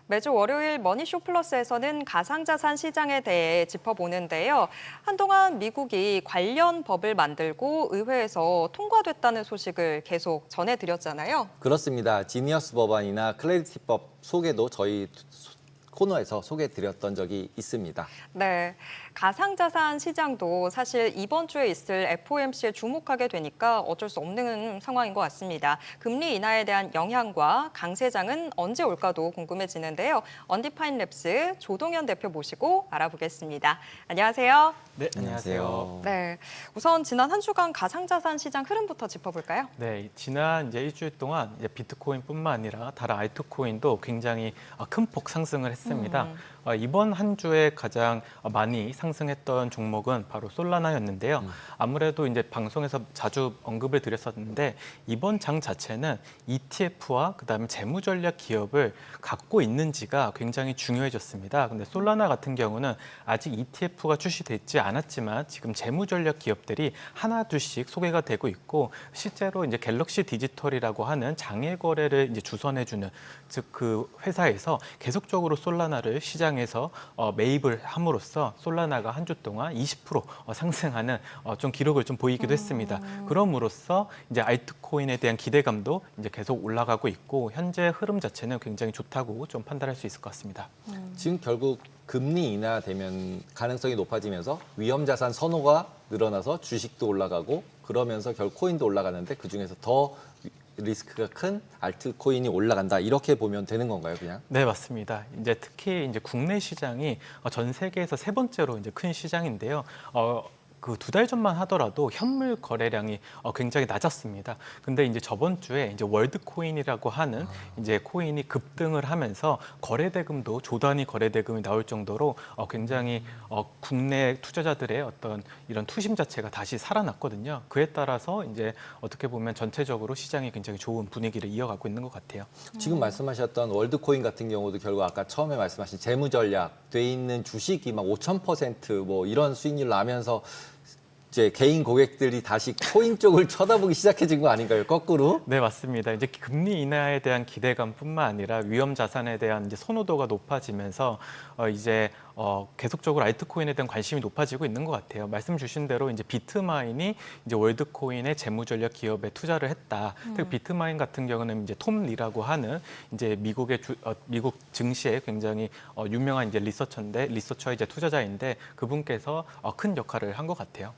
매주 월요일 머니쇼 플러스에서는 가상자산 시장에 대해 짚어보는데요. 한동안 미국이 관련 법을 만들고 의회에서 통과됐다는 소식을 계속 전해드렸잖아요. 그렇습니다. 지니어스 법안이나 클래리티법 소개도 저희 코너에서 소개해드렸던 적이 있습니다. 네, 가상자산 시장도 사실 이번 주에 있을 FOMC에 주목하게 되니까 어쩔 수 없는 상황인 것 같습니다. 금리 인하에 대한 영향과 강세장은 언제 올까도 궁금해지는데요. 언디파인 랩스 조동현 대표 모시고 알아보겠습니다. 안녕하세요. 네, 안녕하세요. 네, 우선 지난 한 주간 가상자산 시장 흐름부터 짚어볼까요? 네, 지난 일주일 동안 비트코인뿐만 아니라 다른 알트코인도 굉장히 큰 폭 상승을 했습니다. 이번 한 주에 가장 많이 상승했던 종목은 바로 솔라나였는데요. 아무래도 이제 방송에서 자주 언급을 드렸었는데 이번 장 자체는 ETF와 그다음에 재무 전략 기업을 갖고 있는지가 굉장히 중요해졌습니다. 근데 솔라나 같은 경우는 아직 ETF가 출시됐지 않았지만 지금 재무 전략 기업들이 하나 둘씩 소개가 되고 있고 실제로 이제 갤럭시 디지털이라고 하는 장외 거래를 이제 주선해주는 즉 그 회사에서 계속적으로 솔라나를 시장에서 매입을 함으로써 솔라나가 한 주 동안 20% 상승하는 좀 기록을 좀 보이기도 했습니다. 그럼으로써 이제 알트코인에 대한 기대감도 이제 계속 올라가고 있고 현재 흐름 자체는 굉장히 좋다고 좀 판단할 수 있을 것 같습니다. 지금 결국 금리 인하되면 가능성이 높아지면서 위험자산 선호가 늘어나서 주식도 올라가고 그러면서 결국 코인도 올라가는데 그중에서 더 리스크가 큰 알트코인이 올라간다 이렇게 보면 되는 건가요, 그냥? 네, 맞습니다. 이제 특히 이제 국내 시장이 전 세계에서 세 번째로 이제 큰 시장인데요. 그 2달 전만 하더라도 현물 거래량이 굉장히 낮았습니다. 근데 이제 저번 주에 이제 월드코인이라고 하는 이제 코인이 급등을 하면서 거래대금도 조단위 거래대금이 나올 정도로 굉장히 국내 투자자들의 어떤 이런 투심 자체가 다시 살아났거든요. 그에 따라서 이제 어떻게 보면 전체적으로 시장이 굉장히 좋은 분위기를 이어가고 있는 것 같아요. 지금 말씀하셨던 월드코인 같은 경우도 결국 아까 처음에 말씀하신 재무 전략 돼 있는 주식이 막 5,000%뭐 이런 수익률 나면서 이제 개인 고객들이 다시 코인 쪽을 쳐다보기 시작해진 거 아닌가요? 거꾸로? 네, 맞습니다. 이제 금리 인하에 대한 기대감뿐만 아니라 위험 자산에 대한 이제 선호도가 높아지면서 이제 계속적으로 알트코인에 대한 관심이 높아지고 있는 것 같아요. 말씀 주신 대로 이제 비트마인이 이제 월드코인의 재무 전략 기업에 투자를 했다. 특히 비트마인 같은 경우는 이제 톰 리라고 하는 이제 미국 증시에 굉장히 유명한 이제 리서처 이제 투자자인데 그분께서 큰 역할을 한 것 같아요.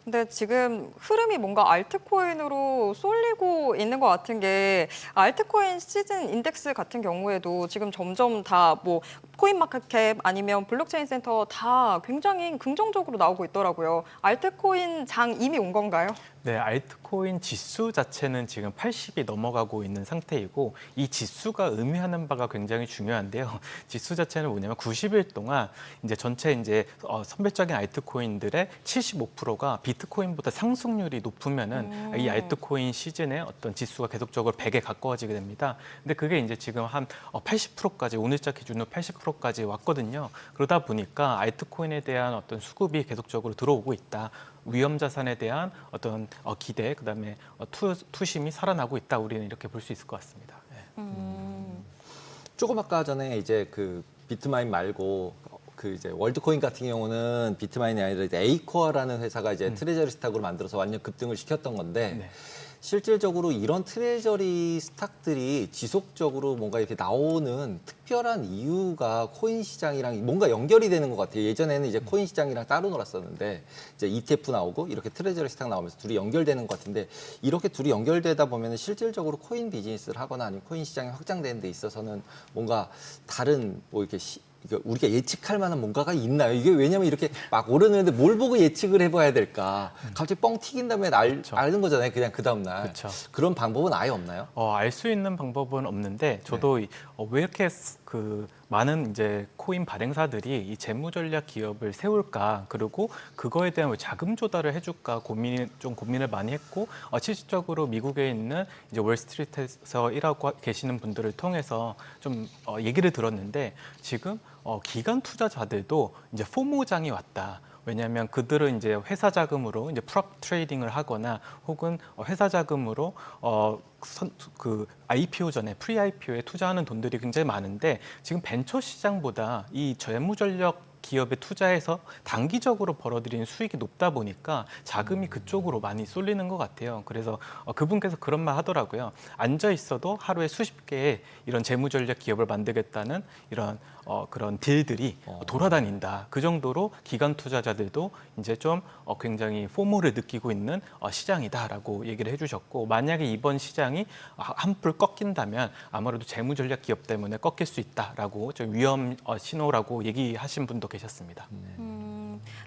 근데 지금 흐름이 뭔가 알트코인으로 쏠리고 있는 것 같은 게 알트코인 시즌 인덱스 같은 경우에도 지금 점점 다 뭐 코인마켓캡 아니면 블록체인 센터 다 굉장히 긍정적으로 나오고 있더라고요. 알트코인 장 이미 온 건가요? 네, 알트코인 지수 자체는 지금 80이 넘어가고 있는 상태이고 이 지수가 의미하는 바가 굉장히 중요한데요. 지수 자체는 뭐냐면 90일 동안 이제 전체 이제 선별적인 알트코인들의 75%가 비트코인보다 상승률이 높으면은 이 알트코인 시즌에 어떤 지수가 계속적으로 100에 가까워지게 됩니다. 근데 그게 이제 지금 한 80%까지 오늘자 기준으로 80%까지 왔거든요. 그러다 보니까 알트코인에 대한 어떤 수급이 계속적으로 들어오고 있다. 위험 자산에 대한 어떤 기대, 그다음에 투심이 살아나고 있다. 우리는 이렇게 볼 수 있을 것 같습니다. 네. 조금 아까 전에 이제 그 비트마인 말고 그 이제 월드코인 같은 경우는 비트마인이 아니라 이제 에이코어라는 회사가 이제 트레저리 스탁으로 만들어서 완전 급등을 시켰던 건데 네. 실질적으로 이런 트레저리 스탁들이 지속적으로 뭔가 이렇게 나오는 특별한 이유가 코인 시장이랑 뭔가 연결이 되는 것 같아요. 예전에는 이제 코인 시장이랑 따로 놀았었는데 이제 ETF 나오고 이렇게 트레저리 스탁 나오면서 둘이 연결되는 것 같은데 이렇게 둘이 연결되다 보면 실질적으로 코인 비즈니스를 하거나 아니면 코인 시장이 확장되는 데 있어서는 뭔가 다른 뭐 이렇게 우리가 예측할 만한 뭔가가 있나요? 이게 왜냐면 이렇게 막 오르는데 뭘 보고 예측을 해봐야 될까? 갑자기 뻥 튀긴 다음에 아는 거잖아요. 그냥 그 다음날. 그렇죠. 그런 방법은 아예 없나요? 알 수 있는 방법은 없는데 저도 왜 이렇게 그 많은 이제 코인 발행사들이 이 재무 전략 기업을 세울까 그리고 그거에 대한 자금 조달을 해줄까 고민을 많이 했고 실질적으로 미국에 있는 이제 월스트리트에서 일하고 계시는 분들을 통해서 좀 얘기를 들었는데 지금 기관 투자자들도 이제 포모장이 왔다. 왜냐하면 그들은 이제 회사 자금으로 이제 프롭 트레이딩을 하거나 혹은 회사 자금으로 그 IPO 전에 프리 IPO에 투자하는 돈들이 굉장히 많은데 지금 벤처 시장보다 이 재무전력 기업에 투자해서 단기적으로 벌어들이는 수익이 높다 보니까 자금이 그쪽으로 많이 쏠리는 것 같아요. 그래서 그분께서 그런 말 하더라고요. 앉아 있어도 하루에 수십 개의 이런 재무전략 기업을 만들겠다는 이런 그런 딜들이 돌아다닌다. 그 정도로 기관 투자자들도 이제 좀 굉장히 포모를 느끼고 있는 시장이다라고 얘기를 해주셨고, 만약에 이번 시장이 한풀 꺾인다면 아무래도 재무전략 기업 때문에 꺾일 수 있다라고 좀 위험 신호라고 얘기하신 분도 계셨습니다.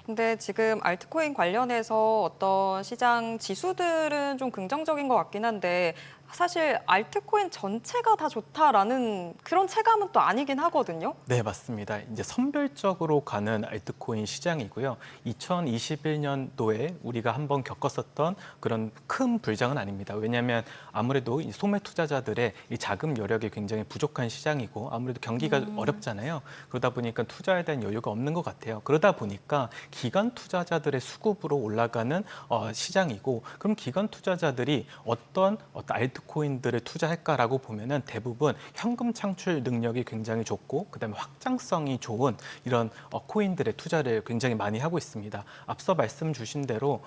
근데 지금 알트코인 관련해서 어떤 시장 지수들은 좀 긍정적인 것 같긴 한데 사실 알트코인 전체가 다 좋다라는 그런 체감은 또 아니긴 하거든요. 네, 맞습니다. 이제 선별적으로 가는 알트코인 시장이고요. 2021년도에 우리가 한번 겪었었던 그런 큰 불장은 아닙니다. 왜냐하면 아무래도 이 소매 투자자들의 이 자금 여력이 굉장히 부족한 시장이고 아무래도 경기가 어렵잖아요. 그러다 보니까 투자에 대한 여유가 없는 것 같아요. 그러다 보니까 기관 투자자들의 수급으로 올라가는 시장이고, 그럼 기관 투자자들이 어떤 알트코인들을 투자할까라고 보면은 대부분 현금 창출 능력이 굉장히 좋고 그다음에 확장성이 좋은 이런 코인들의 투자를 굉장히 많이 하고 있습니다. 앞서 말씀 주신 대로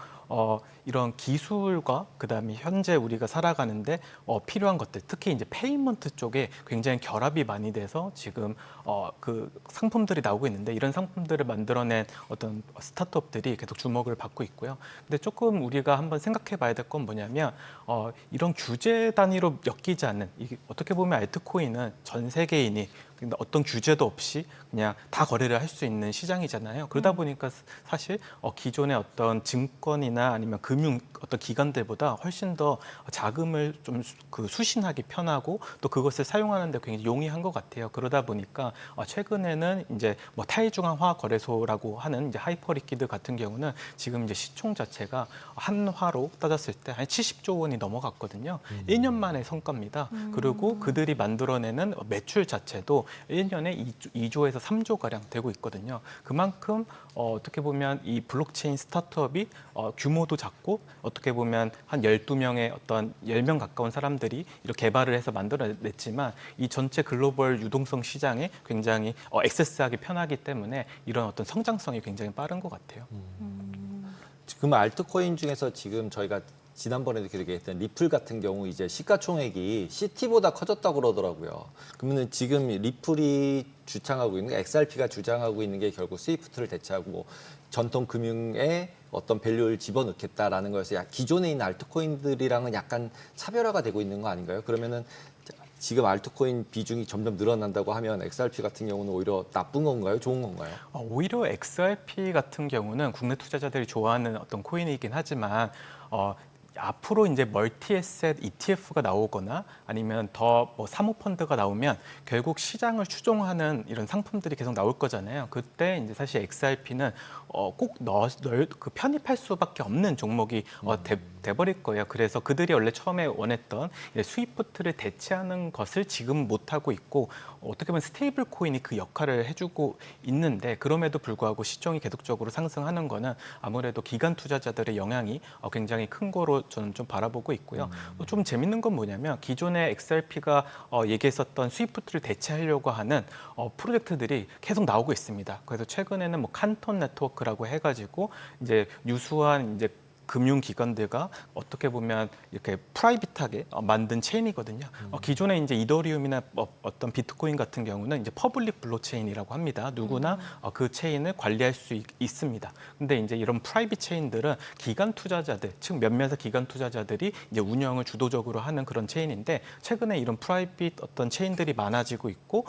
이런 기술과 그다음에 현재 우리가 살아가는데 필요한 것들, 특히 이제 페이먼트 쪽에 굉장히 결합이 많이 돼서 지금 그 상품들이 나오고 있는데, 이런 상품들을 만들어낸 어떤 스타트업들이 계속 주목을 받고 있고요. 근데 조금 우리가 한번 생각해 봐야 될 건 뭐냐면 이런 규제 단위로 엮이지 않는, 이게 어떻게 보면 알트코인은 전 세계인이 어떤 규제도 없이 그냥 다 거래를 할 수 있는 시장이잖아요. 그러다 보니까 사실 기존의 어떤 증권이나 아니면 금융 어떤 기관들보다 훨씬 더 자금을 좀 그 수신하기 편하고 또 그것을 사용하는데 굉장히 용이한 것 같아요. 그러다 보니까 최근에는 이제 뭐 탈중앙화 거래소라고 하는 이제 하이퍼리퀴드 같은 경우는 지금 이제 시총 자체가 한화로 따졌을 때 한 70조 원이 넘어갔거든요. 1년 만의 성과입니다. 그리고 그들이 만들어내는 매출 자체도 1년에 2조에서 3조가량 되고 있거든요. 그만큼 어떻게 보면 이 블록체인 스타트업이 규모도 작고 어떻게 보면 한 12명의 어떤 10명 가까운 사람들이 이렇게 개발을 해서 만들어냈지만 이 전체 글로벌 유동성 시장에 굉장히 액세스하기 편하기 때문에 이런 어떤 성장성이 굉장히 빠른 것 같아요. 지금 알트코인 중에서 지금 저희가 지난번에도 계속 얘기했던 리플 같은 경우 이제 시가총액이 CT보다 커졌다고 그러더라고요. 그러면 지금 리플이 주창하고 있는 XRP가 주장하고 있는 게 결국 스위프트를 대체하고 뭐 전통 금융에 어떤 밸류를 집어넣겠다라는 거여서 기존에 있는 알트코인들이랑은 약간 차별화가 되고 있는 거 아닌가요? 그러면은 지금 알트코인 비중이 점점 늘어난다고 하면 XRP 같은 경우는 오히려 나쁜 건가요? 좋은 건가요? 오히려 XRP 같은 경우는 국내 투자자들이 좋아하는 어떤 코인이긴 하지만 앞으로 이제 멀티에셋 ETF가 나오거나 아니면 더 뭐 사모펀드가 나오면 결국 시장을 추종하는 이런 상품들이 계속 나올 거잖아요. 그때 이제 사실 XRP는 꼭 그 편입할 수밖에 없는 종목이 돼버릴 거예요. 그래서 그들이 원래 처음에 원했던 스위프트를 대체하는 것을 지금 못 하고 있고 어떻게 보면 스테이블 코인이 그 역할을 해주고 있는데, 그럼에도 불구하고 시총이 계속적으로 상승하는 거는 아무래도 기관 투자자들의 영향이 굉장히 큰 거로 저는 좀 바라보고 있고요. 좀 재밌는 건 뭐냐면 기존에 XRP가 얘기했었던 스위프트를 대체하려고 하는 프로젝트들이 계속 나오고 있습니다. 그래서 최근에는 뭐 칸톤 네트워크라고 해가지고 이제 유수한 이제 금융기관들과 어떻게 보면 이렇게 프라이빗하게 만든 체인이거든요. 기존에 이제 이더리움이나 어떤 비트코인 같은 경우는 이제 퍼블릭 블록체인이라고 합니다. 누구나 그 체인을 관리할 수 있습니다. 근데 이제 이런 프라이빗 체인들은 기관 투자자들, 즉 몇몇의 기관 투자자들이 이제 운영을 주도적으로 하는 그런 체인인데, 최근에 이런 프라이빗 어떤 체인들이 많아지고 있고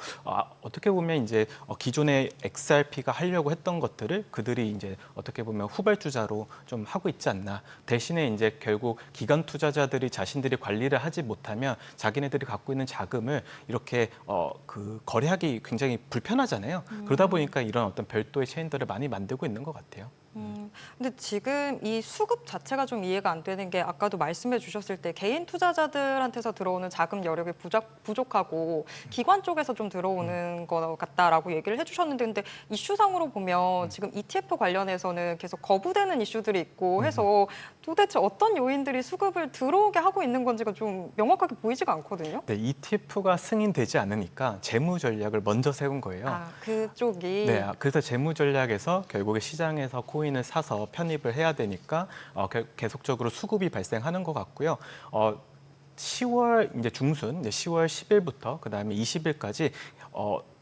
어떻게 보면 이제 기존에 XRP가 하려고 했던 것들을 그들이 이제 어떻게 보면 후발주자로 좀 하고 있지 않나. 대신에 이제 결국 기관 투자자들이 자신들이 관리를 하지 못하면 자기네들이 갖고 있는 자금을 이렇게 그 거래하기 굉장히 불편하잖아요. 그러다 보니까 이런 어떤 별도의 체인들을 많이 만들고 있는 것 같아요. 근데 지금 이 수급 자체가 좀 이해가 안 되는 게 아까도 말씀해 주셨을 때 개인 투자자들한테서 들어오는 자금 여력이 부족하고 기관 쪽에서 좀 들어오는 것 같다라고 얘기를 해주셨는데 근데 이슈상으로 보면 지금 ETF 관련해서는 계속 거부되는 이슈들이 있고 해서 도대체 어떤 요인들이 수급을 들어오게 하고 있는 건지가 좀 명확하게 보이지가 않거든요. 네, ETF가 승인되지 않으니까 재무 전략을 먼저 세운 거예요. 아, 그쪽이. 네, 그래서 재무 전략에서 결국에 시장에서 코인을 사서 편입을 해야 되니까 계속적으로 수급이 발생하는 것 같고요. 10월 이제 중순, 이제 10월 10일부터 그다음에 20일까지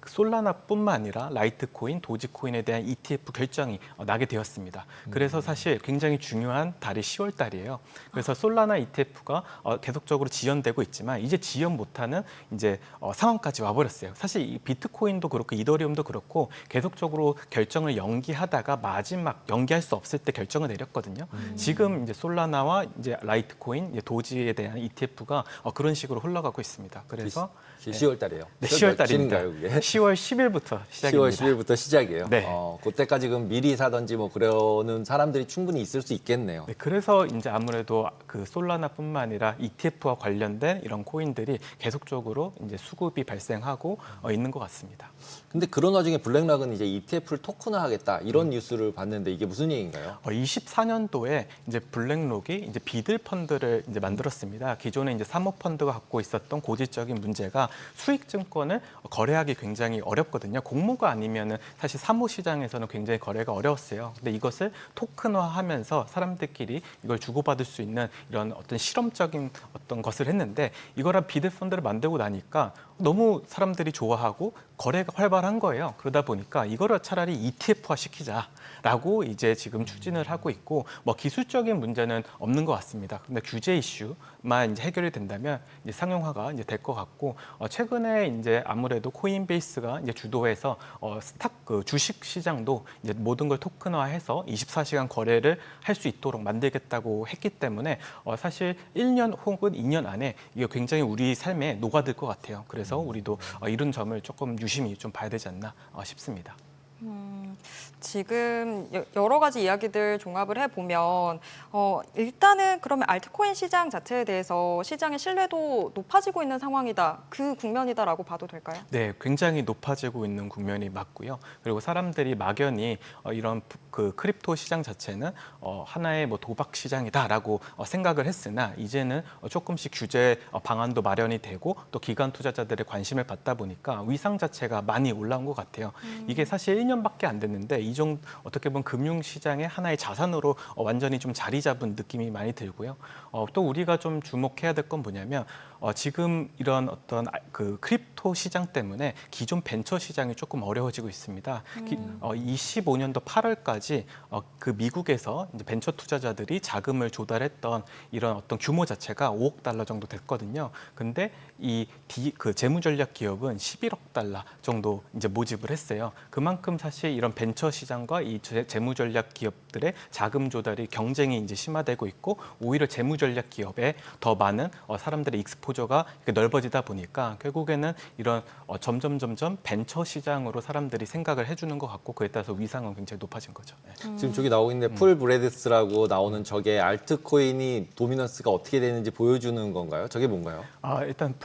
솔라나뿐만 아니라 라이트코인, 도지코인에 대한 ETF 결정이 나게 되었습니다. 그래서 사실 굉장히 중요한 달이 10월 달이에요. 그래서 솔라나 ETF가 계속적으로 지연되고 있지만 이제 지연 못하는 이제 상황까지 와버렸어요. 사실 이 비트코인도 그렇고 이더리움도 그렇고 계속적으로 결정을 연기하다가 마지막 연기할 수 없을 때 결정을 내렸거든요. 지금 이제 솔라나와 이제 라이트코인, 이제 도지에 대한 ETF가 그런 식으로 흘러가고 있습니다. 그래서 10월 달이에요. 네, 10월 달입니다. 며칠인가요, 그게? 10월 10일부터 시작입니다. 10월 10일부터 시작이에요. 네. 그때까지 그럼 미리 사든지 뭐 그러는 사람들이 충분히 있을 수 있겠네요. 네, 그래서 이제 아무래도 그 솔라나뿐만 아니라 ETF와 관련된 이런 코인들이 계속적으로 이제 수급이 발생하고 있는 것 같습니다. 근데 그런 와중에 블랙락은 이제 ETF를 토큰화하겠다 이런 뉴스를 봤는데 이게 무슨 얘기인가요? 24년도에 이제 블랙록이 이제 비들 펀드를 이제 만들었습니다. 기존에 이제 사모펀드가 갖고 있었던 고질적인 문제가 수익 증권을 거래하기 굉장히 어렵거든요. 공모가 아니면은 사실 사모 시장에서는 굉장히 거래가 어려웠어요. 근데 이것을 토큰화하면서 사람들끼리 이걸 주고받을 수 있는 이런 어떤 실험적인 어떤 것을 했는데 이거랑 비들 펀드를 만들고 나니까 너무 사람들이 좋아하고 거래가 활발한 거예요. 그러다 보니까 이거를 차라리 ETF화 시키자라고 이제 지금 추진을 하고 있고 뭐 기술적인 문제는 없는 것 같습니다. 근데 규제 이슈만 이제 해결이 된다면 이제 상용화가 이제 될 것 같고 최근에 이제 아무래도 코인베이스가 이제 주도해서 그 주식 시장도 이제 모든 걸 토큰화해서 24시간 거래를 할 수 있도록 만들겠다고 했기 때문에 사실 1년 혹은 2년 안에 이게 굉장히 우리 삶에 녹아들 것 같아요. 그래서 우리도 이런 점을 조금 유심히 좀 봐야 되지 않나 싶습니다. 지금 여러 가지 이야기들 종합을 해보면 일단은 그러면 알트코인 시장 자체에 대해서 시장의 신뢰도 높아지고 있는 상황이다. 그 국면이다라고 봐도 될까요? 네, 굉장히 높아지고 있는 국면이 맞고요. 그리고 사람들이 막연히 이런 그 크립토 시장 자체는 하나의 뭐 도박 시장이다라고 생각을 했으나 이제는 조금씩 규제 방안도 마련이 되고 또 기관 투자자들의 관심을 받다 보니까 위상 자체가 많이 올라온 것 같아요. 이게 사실 1년밖에 안 됐는데 이 정도 어떻게 보면 금융 시장의 하나의 자산으로 완전히 좀 자리 잡은 느낌이 많이 들고요. 또 우리가 좀 주목해야 될 건 뭐냐면 지금 이런 어떤 그 크립토 시장 때문에 기존 벤처 시장이 조금 어려워지고 있습니다. 25년도 8월까지 그 미국에서 이제 벤처 투자자들이 자금을 조달했던 이런 어떤 규모 자체가 5억 달러 정도 됐거든요. 근데 그 재무전략 기업은 11억 달러 정도 이제 모집을 했어요. 그만큼 사실 이런 벤처 시장과 이 재무전략 기업들의 자금 조달이 경쟁이 이제 심화되고 있고 오히려 재무전략 기업에 더 많은 사람들의 익스포저가 넓어지다 보니까 결국에는 이런 점점 벤처 시장으로 사람들이 생각을 해주는 것 같고 그에 따라서 위상은 굉장히 높아진 거죠. 네. 지금 저기 나오고 있는데 풀브레드스라고 나오는 저게 알트코인이 도미넌스가 어떻게 되는지 보여주는 건가요? 저게 뭔가요? 일단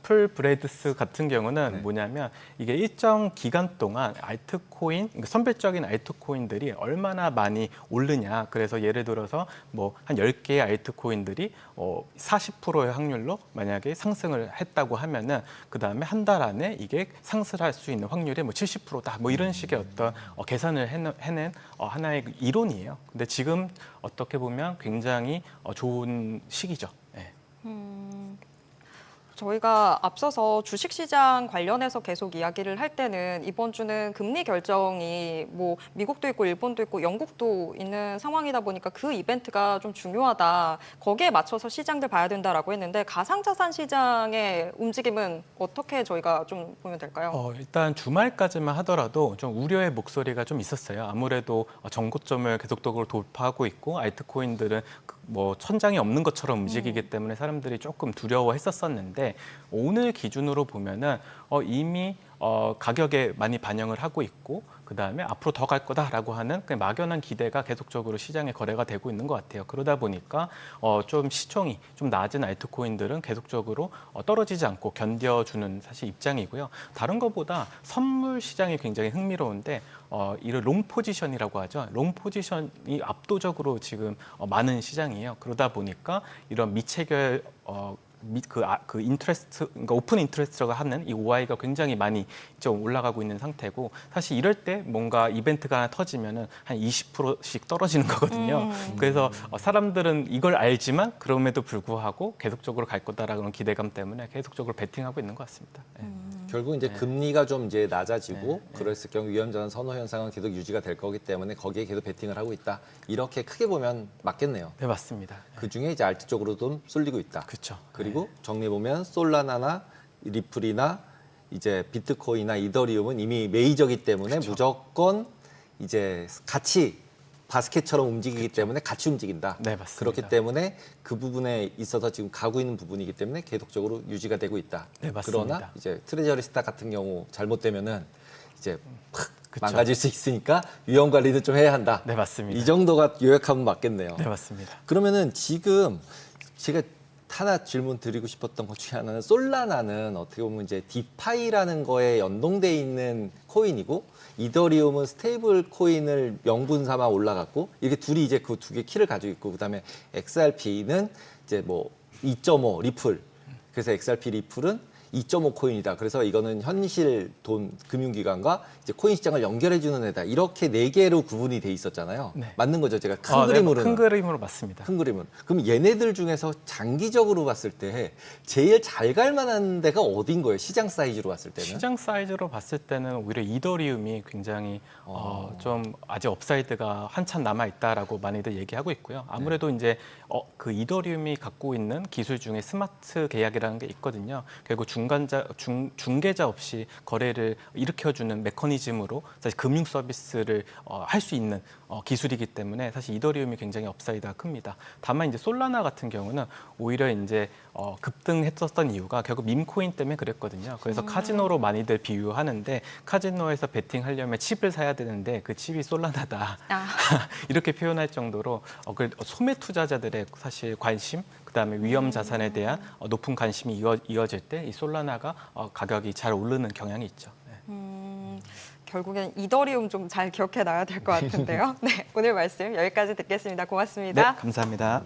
풀브레드스 같은 경우는 네. 뭐냐면 이게 일정 기간 동안 알트코인, 그러니까 선별적인 알트코인들이 얼마나 많이 오르냐. 그래서 예를 들어서 뭐 한 10개의 알트코인들이 40%의 확률로 만약에 상승을 했다고 하면은 그다음에 한 달 안에 이게 상승할 수 있는 확률이 뭐 70%다. 뭐 이런 식의 어떤 계산을 해낸 하나의 이론이에요. 근데 지금 어떻게 보면 굉장히 좋은 시기죠. 네. 저희가 앞서서 주식시장 관련해서 계속 이야기를 할 때는 이번 주는 금리 결정이 뭐 미국도 있고 일본도 있고 영국도 있는 상황이다 보니까 그 이벤트가 좀 중요하다. 거기에 맞춰서 시장들 봐야 된다라고 했는데 가상자산 시장의 움직임은 어떻게 저희가 좀 보면 될까요? 일단 주말까지만 하더라도 좀 우려의 목소리가 좀 있었어요. 아무래도 정고점을 계속적으로 돌파하고 있고 알트코인들은 뭐 천장이 없는 것처럼 움직이기 때문에 사람들이 조금 두려워했었었는데 오늘 기준으로 보면은 이미 가격에 많이 반영을 하고 있고 그다음에 앞으로 더 갈 거다라고 하는 그냥 막연한 기대가 계속적으로 시장에 거래가 되고 있는 것 같아요. 그러다 보니까 좀 시총이 좀 낮은 알트코인들은 계속적으로 떨어지지 않고 견뎌주는 사실 입장이고요. 다른 것보다 선물 시장이 굉장히 흥미로운데 이런 롱 포지션이라고 하죠. 롱 포지션이 압도적으로 지금 많은 시장이에요. 그러다 보니까 이런 미체결 그 인트레스트, 그러니까 오픈 인트레스트가 하는 이 OI가 굉장히 많이 좀 올라가고 있는 상태고 사실 이럴 때 뭔가 이벤트가 하나 터지면은 한 20%씩 떨어지는 거거든요. 그래서 사람들은 이걸 알지만 그럼에도 불구하고 계속적으로 갈 거다라는 기대감 때문에 계속적으로 베팅하고 있는 것 같습니다. 네. 결국 이제 금리가 좀 이제 낮아지고 그랬을 경우 위험자산 선호 현상은 계속 유지가 될 거기 때문에 거기에 계속 베팅을 하고 있다. 이렇게 크게 보면 맞겠네요. 네, 맞습니다. 그 중에 이제 알트 쪽으로 좀 쏠리고 있다. 그렇죠. 그리고 정리해 보면 솔라나나 리플이나 이제 비트코인이나 이더리움은 이미 메이저기 때문에 무조건 이제 같이 바스켓처럼 움직이기 때문에 같이 움직인다. 네, 맞습니다. 그렇기 때문에 그 부분에 있어서 지금 가고 있는 부분이기 때문에 계속적으로 유지가 되고 있다. 네, 맞습니다. 그러나 이제 트레저리 스탁 같은 경우 잘못되면은 이제 팍 그쵸. 망가질 수 있으니까 위험 관리도 좀 해야 한다. 네, 맞습니다. 이 정도가 요약하면 맞겠네요. 네, 맞습니다. 그러면은 지금 제가 하나 질문 드리고 싶었던 것 중에 하나는 솔라나는 어떻게 보면 이제 디파이라는 거에 연동돼 있는 코인이고 이더리움은 스테이블 코인을 명분 삼아 올라갔고 이게 둘이 이제 그 두 개 키를 가지고 있고 그다음에 XRP는 이제 뭐 2.5 리플 그래서 XRP 리플은 2.5 코인이다. 그래서 이거는 현실 돈 금융기관과 이제 코인 시장을 연결해주는 애다. 이렇게 네 개로 구분이 돼 있었잖아요. 네. 맞는 거죠. 제가 큰 네, 그림으로는. 큰 그림으로 맞습니다. 큰 그림은. 그럼 얘네들 중에서 장기적으로 봤을 때 제일 잘 갈 만한 데가 어딘 거예요? 시장 사이즈로 봤을 때는? 시장 사이즈로 봤을 때는 오히려 이더리움이 굉장히 좀 아직 업사이드가 한참 남아 있다라고 많이들 얘기하고 있고요. 아무래도 이제 그 이더리움이 갖고 있는 기술 중에 스마트 계약이라는 게 있거든요. 결국 중개자 없이 거래를 일으켜주는 메커니즘으로 사실 금융 서비스를 할 수 있는 기술이기 때문에 사실 이더리움이 굉장히 업사이드가 큽니다. 다만 이제 솔라나 같은 경우는 오히려 이제 급등했었던 이유가 결국 밈코인 때문에 그랬거든요. 그래서 카지노로 많이들 비유하는데 카지노에서 베팅하려면 칩을 사야 되는데 그 칩이 솔라나다. 이렇게 표현할 정도로 소매 투자자들의 사실 관심, 그다음에 위험 자산에 대한 높은 관심이 이어질 때 이 솔라나가 가격이 잘 오르는 경향이 있죠. 네. 결국엔 이더리움 좀 잘 기억해 놔야 될 것 같은데요. 네, 오늘 말씀 여기까지 듣겠습니다. 고맙습니다. 네, 감사합니다.